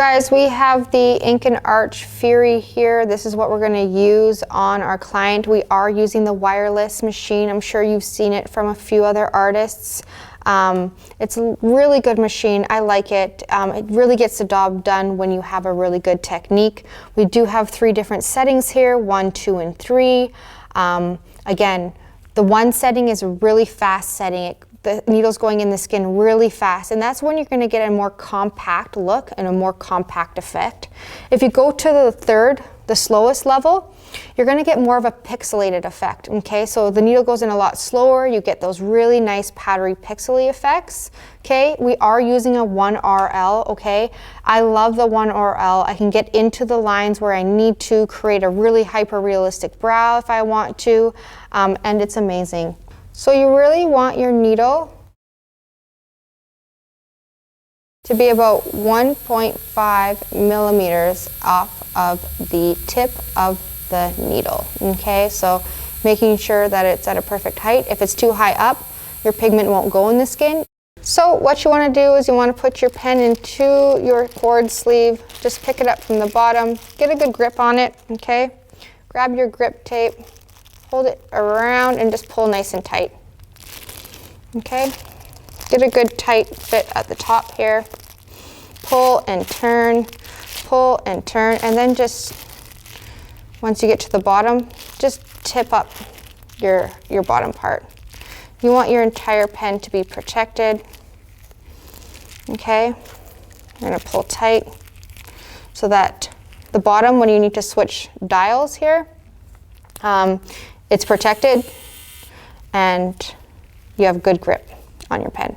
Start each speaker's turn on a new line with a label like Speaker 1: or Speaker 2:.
Speaker 1: guys, we have the Ink and Arch Fury here. This is what we're going to use on our client. We are using the wireless machine. I'm sure you've seen it from a few other artists. It's a really good machine. I like it. It really gets the job done when you have a really good technique. We do have 3 different settings here, 1, 2, and 3. Again, the 1 setting is a really fast setting. The needle's going in the skin really fast, and that's when you're going to get a more compact look and a more compact effect. If you go to the 3rd, the slowest level, you're going to get more of a pixelated effect. Okay, so the needle goes in a lot slower. You get those really nice powdery pixely effects. Okay, we are using a 1RL. Okay, I love the 1RL. I can get into the lines where I need to, create a really hyper realistic brow if I want to, and it's amazing. So you really want your needle to be about 1.5 millimeters off of the tip of the needle. Okay, so making sure that it's at a perfect height. If it's too high up, your pigment won't go in the skin. So what you want to do is you want to put your pen into your cord sleeve. Just pick it up from the bottom. Get a good grip on it. Okay, grab your grip tape. Hold it around and just pull nice and tight. Okay, get a good tight fit at the top here. Pull and turn, and then just, once you get to the bottom, just tip up your bottom part. You want your entire pen to be protected. Okay, you're gonna pull tight so that the bottom, when you need to switch dials here, it's protected and you have good grip on your pen.